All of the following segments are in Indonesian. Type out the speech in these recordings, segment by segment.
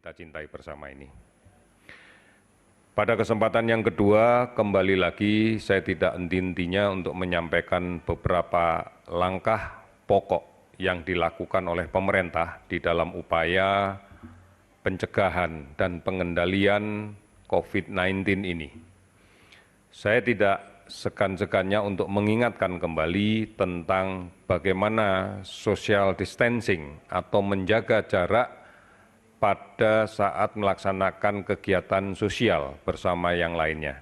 kita cintai bersama ini. Pada kesempatan yang kedua, kembali lagi saya tidak henti-hentinya untuk menyampaikan beberapa langkah pokok yang dilakukan oleh pemerintah di dalam upaya pencegahan dan pengendalian COVID-19 ini. Saya tidak segan-segannya untuk mengingatkan kembali tentang bagaimana social distancing atau menjaga jarak pada saat melaksanakan kegiatan sosial bersama yang lainnya.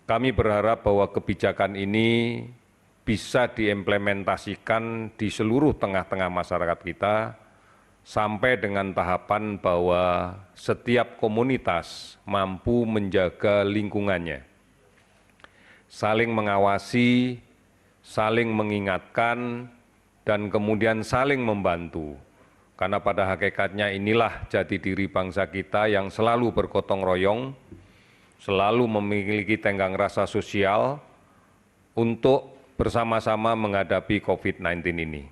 Kami berharap bahwa kebijakan ini bisa diimplementasikan di seluruh tengah-tengah masyarakat kita sampai dengan tahapan bahwa setiap komunitas mampu menjaga lingkungannya, saling mengawasi, saling mengingatkan, dan kemudian saling membantu. Karena pada hakikatnya inilah jati diri bangsa kita yang selalu bergotong royong, selalu memiliki tenggang rasa sosial untuk bersama-sama menghadapi COVID-19 ini.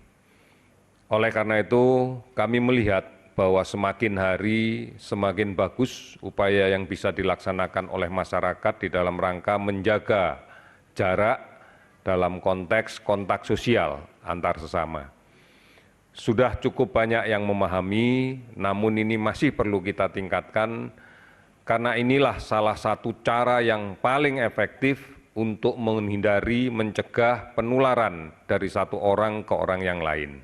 Oleh karena itu, kami melihat bahwa semakin hari semakin bagus upaya yang bisa dilaksanakan oleh masyarakat di dalam rangka menjaga jarak dalam konteks kontak sosial antar sesama. Sudah cukup banyak yang memahami, namun ini masih perlu kita tingkatkan karena inilah salah satu cara yang paling efektif untuk menghindari, mencegah penularan dari satu orang ke orang yang lain.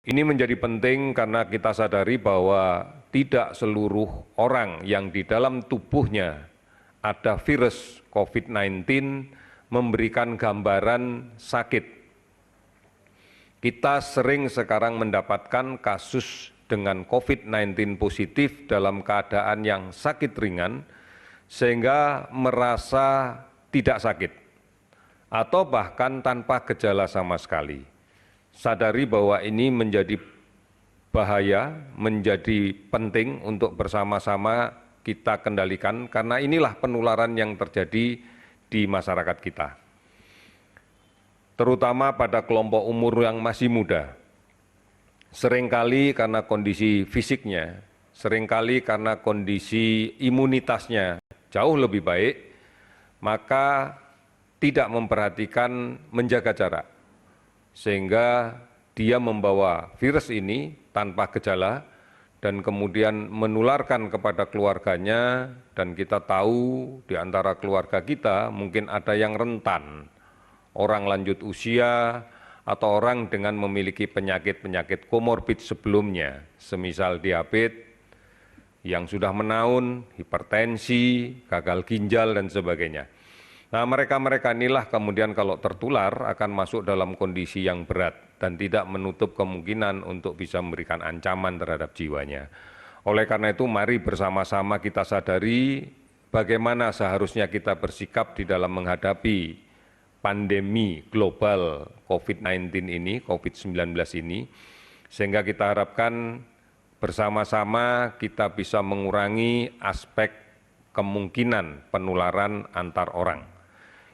Ini menjadi penting karena kita sadari bahwa tidak seluruh orang yang di dalam tubuhnya ada virus COVID-19 memberikan gambaran sakit. Kita sering sekarang mendapatkan kasus dengan COVID-19 positif dalam keadaan yang sakit ringan, sehingga merasa tidak sakit, atau bahkan tanpa gejala sama sekali. Sadari bahwa ini menjadi bahaya, menjadi penting untuk bersama-sama kita kendalikan, karena inilah penularan yang terjadi di masyarakat kita. Terutama pada kelompok umur yang masih muda. Seringkali karena kondisi fisiknya, seringkali karena kondisi imunitasnya jauh lebih baik, maka tidak memperhatikan menjaga jarak. Sehingga dia membawa virus ini tanpa gejala dan kemudian menularkan kepada keluarganya, dan kita tahu di antara keluarga kita mungkin ada yang rentan, orang lanjut usia, atau orang dengan memiliki penyakit-penyakit komorbid sebelumnya, semisal diabetes yang sudah menaun, hipertensi, gagal ginjal, dan sebagainya. Nah, mereka-mereka inilah kemudian kalau tertular akan masuk dalam kondisi yang berat dan tidak menutup kemungkinan untuk bisa memberikan ancaman terhadap jiwanya. Oleh karena itu, mari bersama-sama kita sadari bagaimana seharusnya kita bersikap di dalam menghadapi pandemi global COVID-19 ini, COVID-19 ini, sehingga kita harapkan bersama-sama kita bisa mengurangi aspek kemungkinan penularan antar orang.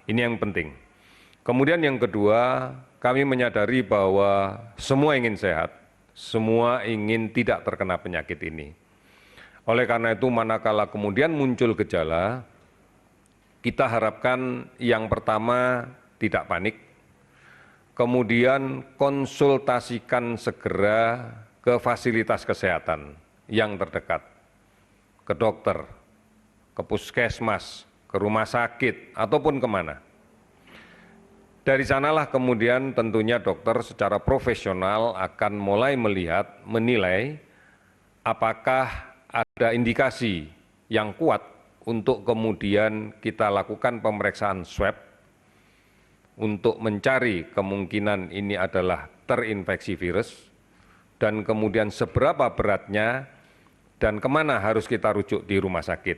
Ini yang penting. Kemudian yang kedua, kami menyadari bahwa semua ingin sehat, semua ingin tidak terkena penyakit ini. Oleh karena itu, manakala kemudian muncul gejala, kita harapkan yang pertama tidak panik, kemudian konsultasikan segera ke fasilitas kesehatan yang terdekat, ke dokter, ke puskesmas, ke rumah sakit, ataupun kemana. Dari sanalah kemudian tentunya dokter secara profesional akan mulai melihat, menilai apakah ada indikasi yang kuat untuk kemudian kita lakukan pemeriksaan swab untuk mencari kemungkinan ini adalah terinfeksi virus, dan kemudian seberapa beratnya dan kemana harus kita rujuk di rumah sakit.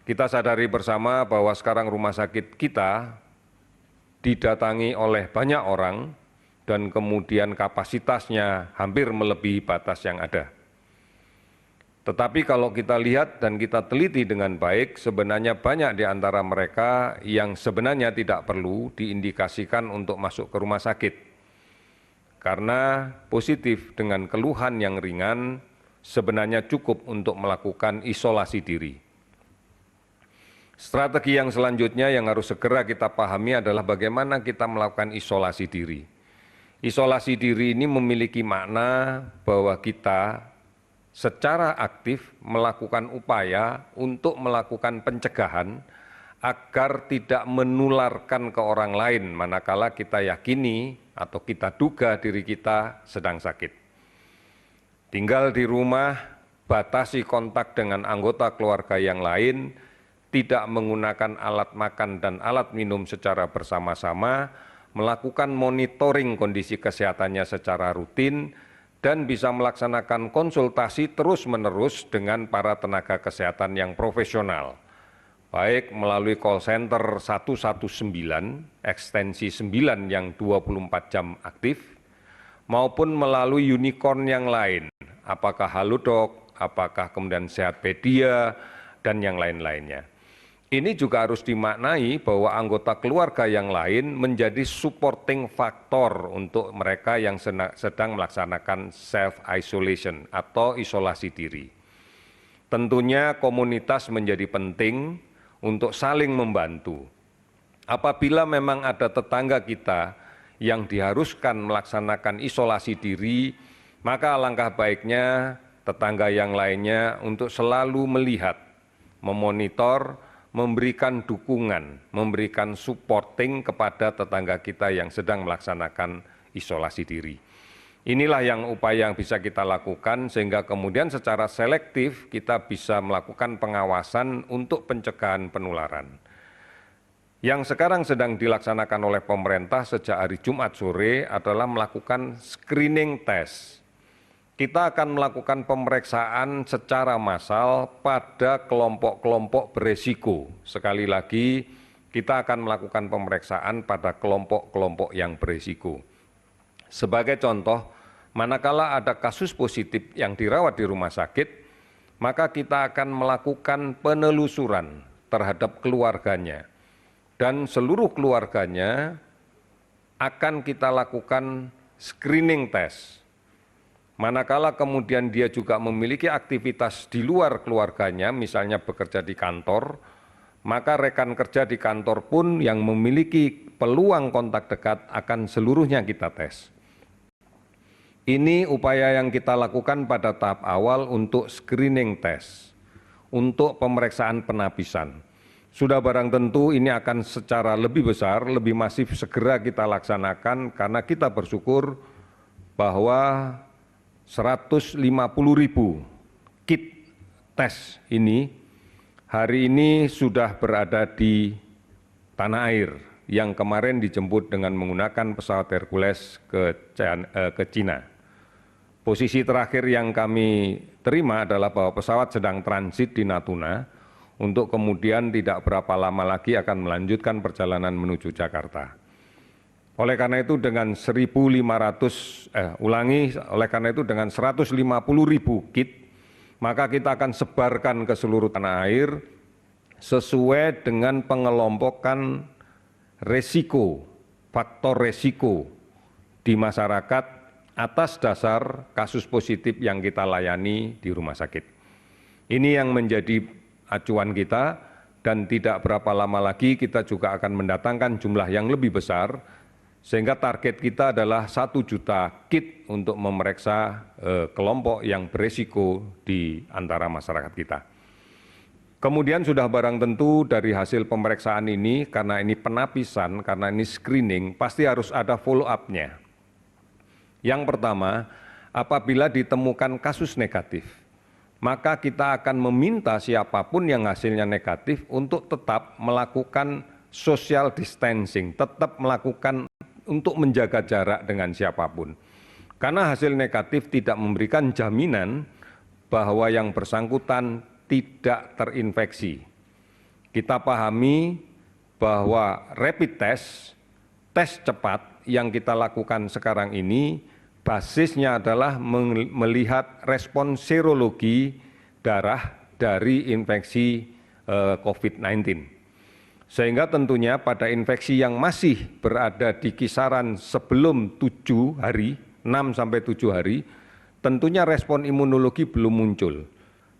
Kita sadari bersama bahwa sekarang rumah sakit kita didatangi oleh banyak orang dan kemudian kapasitasnya hampir melebihi batas yang ada. Tetapi kalau kita lihat dan kita teliti dengan baik, sebenarnya banyak di antara mereka yang sebenarnya tidak perlu diindikasikan untuk masuk ke rumah sakit. Karena positif dengan keluhan yang ringan, sebenarnya cukup untuk melakukan isolasi diri. Strategi yang selanjutnya yang harus segera kita pahami adalah bagaimana kita melakukan isolasi diri. Isolasi diri ini memiliki makna bahwa kita secara aktif melakukan upaya untuk melakukan pencegahan agar tidak menularkan ke orang lain manakala kita yakini atau kita duga diri kita sedang sakit. Tinggal di rumah, batasi kontak dengan anggota keluarga yang lain, tidak menggunakan alat makan dan alat minum secara bersama-sama, melakukan monitoring kondisi kesehatannya secara rutin, dan bisa melaksanakan konsultasi terus-menerus dengan para tenaga kesehatan yang profesional, baik melalui call center 119, ekstensi 9 yang 24 jam aktif, maupun melalui unicorn yang lain, apakah Halodoc, apakah kemudian Sehatpedia, dan yang lain-lainnya. Ini juga harus dimaknai bahwa anggota keluarga yang lain menjadi supporting factor untuk mereka yang sedang melaksanakan self-isolation atau isolasi diri. Tentunya komunitas menjadi penting untuk saling membantu. Apabila memang ada tetangga kita yang diharuskan melaksanakan isolasi diri, maka alangkah baiknya tetangga yang lainnya untuk selalu melihat, memonitor, memberikan dukungan, memberikan supporting kepada tetangga kita yang sedang melaksanakan isolasi diri. Inilah yang upaya yang bisa kita lakukan sehingga kemudian secara selektif kita bisa melakukan pengawasan untuk pencegahan penularan. Yang sekarang sedang dilaksanakan oleh pemerintah sejak hari Jumat sore adalah melakukan screening test. Kita akan melakukan pemeriksaan secara massal pada kelompok-kelompok beresiko. Sekali lagi, kita akan melakukan pemeriksaan pada kelompok-kelompok yang beresiko. Sebagai contoh, manakala ada kasus positif yang dirawat di rumah sakit, maka kita akan melakukan penelusuran terhadap keluarganya. Dan seluruh keluarganya akan kita lakukan screening test. Manakala kemudian dia juga memiliki aktivitas di luar keluarganya, misalnya bekerja di kantor, maka rekan kerja di kantor pun yang memiliki peluang kontak dekat akan seluruhnya kita tes. Ini upaya yang kita lakukan pada tahap awal untuk screening test, untuk pemeriksaan penapisan. Sudah barang tentu ini akan secara lebih besar, lebih masif segera kita laksanakan karena kita bersyukur bahwa 150.000 kit tes ini hari ini sudah berada di tanah air yang kemarin dijemput dengan menggunakan pesawat Hercules ke China. Posisi terakhir yang kami terima adalah bahwa pesawat sedang transit di Natuna untuk kemudian tidak berapa lama lagi akan melanjutkan perjalanan menuju Jakarta. Oleh karena itu dengan 150.000 kit, maka kita akan sebarkan ke seluruh tanah air sesuai dengan pengelompokan resiko, faktor resiko di masyarakat atas dasar kasus positif yang kita layani di rumah sakit. Ini yang menjadi acuan kita dan tidak berapa lama lagi kita juga akan mendatangkan jumlah yang lebih besar sehingga target kita adalah 1 juta kit untuk memeriksa kelompok yang berisiko di antara masyarakat kita. Kemudian sudah barang tentu dari hasil pemeriksaan ini, karena ini penapisan, karena ini screening, pasti harus ada follow up-nya. Yang pertama, apabila ditemukan kasus negatif, maka kita akan meminta siapapun yang hasilnya negatif untuk tetap melakukan social distancing, tetap melakukan untuk menjaga jarak dengan siapapun. Karena hasil negatif tidak memberikan jaminan bahwa yang bersangkutan tidak terinfeksi. Kita pahami bahwa rapid test, tes cepat yang kita lakukan sekarang ini, basisnya adalah melihat respon serologi darah dari infeksi COVID-19. Sehingga tentunya pada infeksi yang masih berada di kisaran sebelum 7 hari, 6 sampai 7 hari, tentunya respon imunologi belum muncul.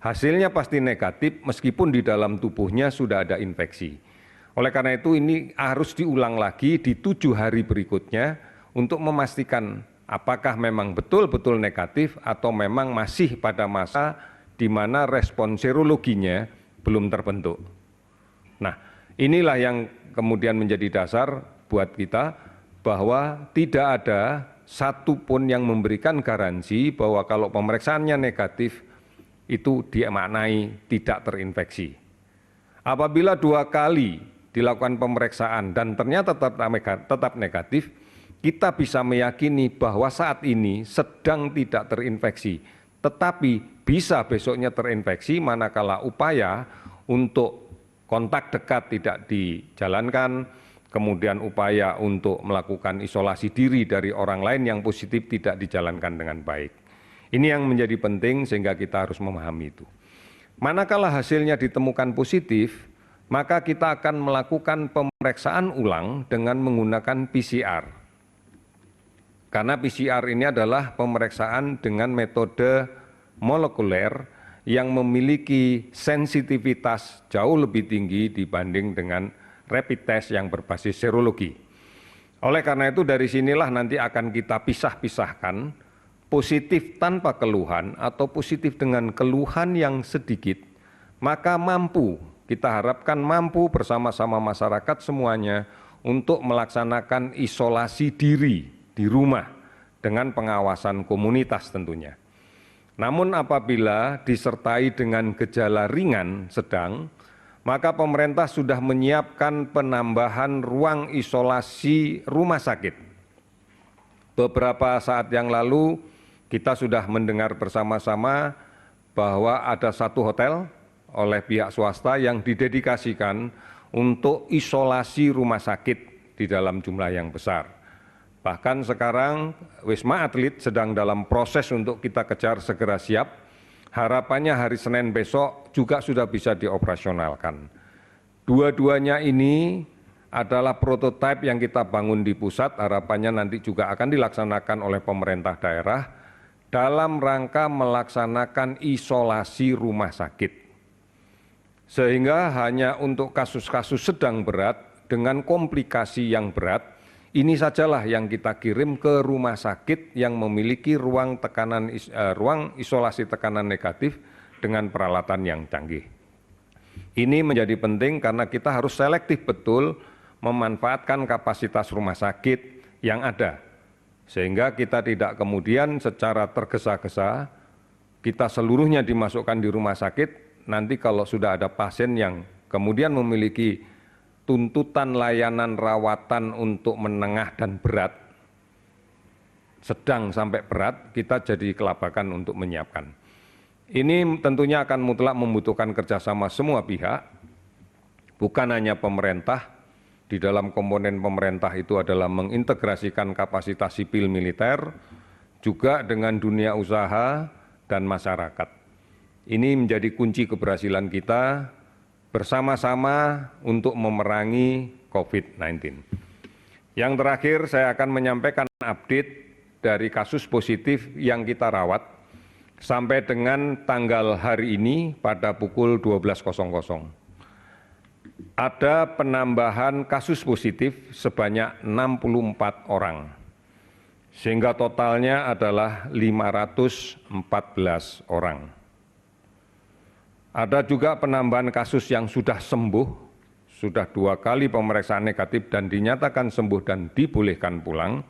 Hasilnya pasti negatif meskipun di dalam tubuhnya sudah ada infeksi. Oleh karena itu ini harus diulang lagi di 7 hari berikutnya untuk memastikan apakah memang betul-betul negatif atau memang masih pada masa di mana respon serologinya belum terbentuk. Nah, inilah yang kemudian menjadi dasar buat kita bahwa tidak ada satupun yang memberikan garansi bahwa kalau pemeriksaannya negatif itu dimaknai tidak terinfeksi. Apabila 2 kali dilakukan pemeriksaan dan ternyata tetap negatif, kita bisa meyakini bahwa saat ini sedang tidak terinfeksi, tetapi bisa besoknya terinfeksi manakala upaya untuk kontak dekat tidak dijalankan, kemudian upaya untuk melakukan isolasi diri dari orang lain yang positif tidak dijalankan dengan baik. Ini yang menjadi penting sehingga kita harus memahami itu. Manakala hasilnya ditemukan positif, maka kita akan melakukan pemeriksaan ulang dengan menggunakan PCR. Karena PCR ini adalah pemeriksaan dengan metode molekuler yang memiliki sensitivitas jauh lebih tinggi dibanding dengan rapid test yang berbasis serologi. Oleh karena itu dari sinilah nanti akan kita pisah-pisahkan positif tanpa keluhan atau positif dengan keluhan yang sedikit, maka kita harapkan mampu bersama-sama masyarakat semuanya untuk melaksanakan isolasi diri di rumah dengan pengawasan komunitas tentunya. Namun apabila disertai dengan gejala ringan sedang, maka pemerintah sudah menyiapkan penambahan ruang isolasi rumah sakit. Beberapa saat yang lalu kita sudah mendengar bersama-sama bahwa ada 1 hotel oleh pihak swasta yang didedikasikan untuk isolasi rumah sakit di dalam jumlah yang besar. Bahkan sekarang Wisma Atlet sedang dalam proses untuk kita kejar segera siap. Harapannya hari Senin besok juga sudah bisa dioperasionalkan. Dua-duanya ini adalah prototipe yang kita bangun di pusat, harapannya nanti juga akan dilaksanakan oleh pemerintah daerah dalam rangka melaksanakan isolasi rumah sakit. Sehingga hanya untuk kasus-kasus sedang berat dengan komplikasi yang berat, ini sajalah yang kita kirim ke rumah sakit yang memiliki ruang isolasi tekanan negatif dengan peralatan yang canggih. Ini menjadi penting karena kita harus selektif betul memanfaatkan kapasitas rumah sakit yang ada. Sehingga kita tidak kemudian secara tergesa-gesa, kita seluruhnya dimasukkan di rumah sakit, nanti kalau sudah ada pasien yang kemudian memiliki tuntutan layanan rawatan untuk menengah dan berat, sedang sampai berat, kita jadi kelabakan untuk menyiapkan. Ini tentunya akan mutlak membutuhkan kerjasama semua pihak, bukan hanya pemerintah. Di dalam komponen pemerintah itu adalah mengintegrasikan kapasitas sipil militer, juga dengan dunia usaha dan masyarakat. Ini menjadi kunci keberhasilan kita bersama-sama untuk memerangi COVID-19. Yang terakhir saya akan menyampaikan update dari kasus positif yang kita rawat sampai dengan tanggal hari ini pada pukul 12.00. Ada penambahan kasus positif sebanyak 64 orang, sehingga totalnya adalah 514 orang. Ada juga penambahan kasus yang sudah sembuh, sudah 2 kali pemeriksaan negatif dan dinyatakan sembuh dan dibolehkan pulang,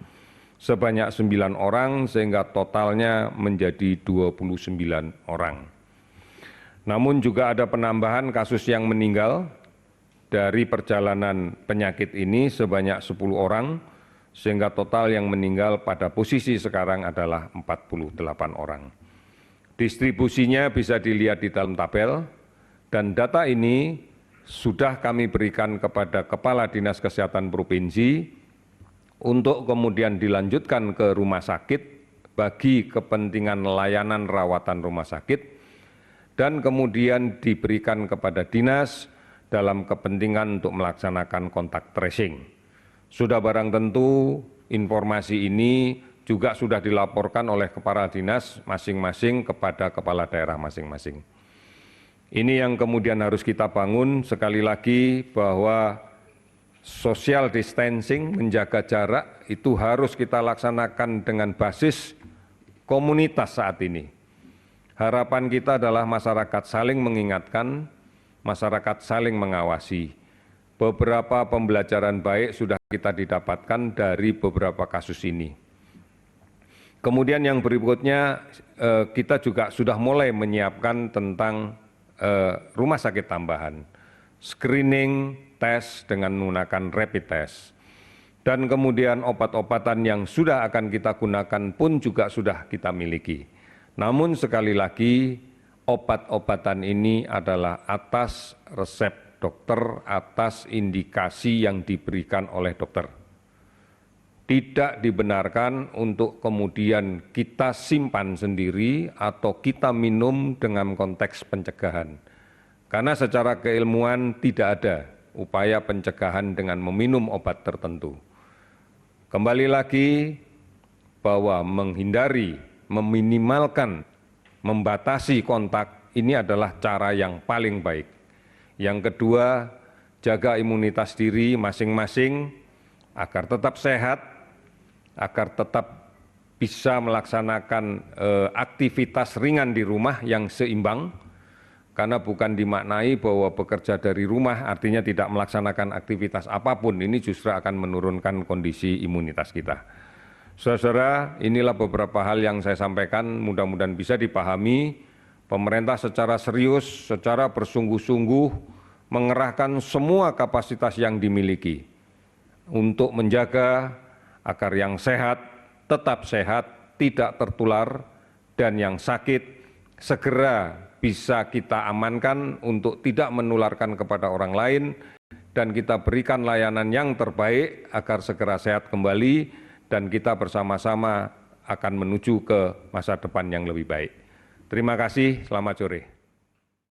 sebanyak 9 orang sehingga totalnya menjadi 29 orang. Namun juga ada penambahan kasus yang meninggal dari perjalanan penyakit ini sebanyak 10 orang, sehingga total yang meninggal pada posisi sekarang adalah 48 orang. Distribusinya bisa dilihat di dalam tabel, dan data ini sudah kami berikan kepada Kepala Dinas Kesehatan Provinsi untuk kemudian dilanjutkan ke rumah sakit bagi kepentingan layanan rawatan rumah sakit, dan kemudian diberikan kepada dinas dalam kepentingan untuk melaksanakan kontak tracing. Sudah barang tentu informasi ini juga sudah dilaporkan oleh kepala dinas masing-masing kepada kepala daerah masing-masing. Ini yang kemudian harus kita bangun sekali lagi bahwa social distancing, menjaga jarak itu harus kita laksanakan dengan basis komunitas saat ini. Harapan kita adalah masyarakat saling mengingatkan, masyarakat saling mengawasi. Beberapa pembelajaran baik sudah kita didapatkan dari beberapa kasus ini. Kemudian yang berikutnya kita juga sudah mulai menyiapkan tentang rumah sakit tambahan, screening, tes dengan menggunakan rapid test. Dan kemudian obat-obatan yang sudah akan kita gunakan pun juga sudah kita miliki. Namun sekali lagi obat-obatan ini adalah atas resep dokter, atas indikasi yang diberikan oleh dokter. Tidak dibenarkan untuk kemudian kita simpan sendiri atau kita minum dengan konteks pencegahan. Karena secara keilmuan tidak ada upaya pencegahan dengan meminum obat tertentu. Kembali lagi bahwa menghindari, meminimalkan, membatasi kontak ini adalah cara yang paling baik. Yang kedua, jaga imunitas diri masing-masing agar tetap sehat, agar tetap bisa melaksanakan aktivitas ringan di rumah yang seimbang, karena bukan dimaknai bahwa bekerja dari rumah artinya tidak melaksanakan aktivitas apapun, ini justru akan menurunkan kondisi imunitas kita. Saudara-saudara, inilah beberapa hal yang saya sampaikan, mudah-mudahan bisa dipahami. Pemerintah secara serius, secara bersungguh-sungguh mengerahkan semua kapasitas yang dimiliki untuk menjaga agar yang sehat tetap sehat, tidak tertular, dan yang sakit segera bisa kita amankan untuk tidak menularkan kepada orang lain, dan kita berikan layanan yang terbaik agar segera sehat kembali, dan kita bersama-sama akan menuju ke masa depan yang lebih baik. Terima kasih, selamat sore.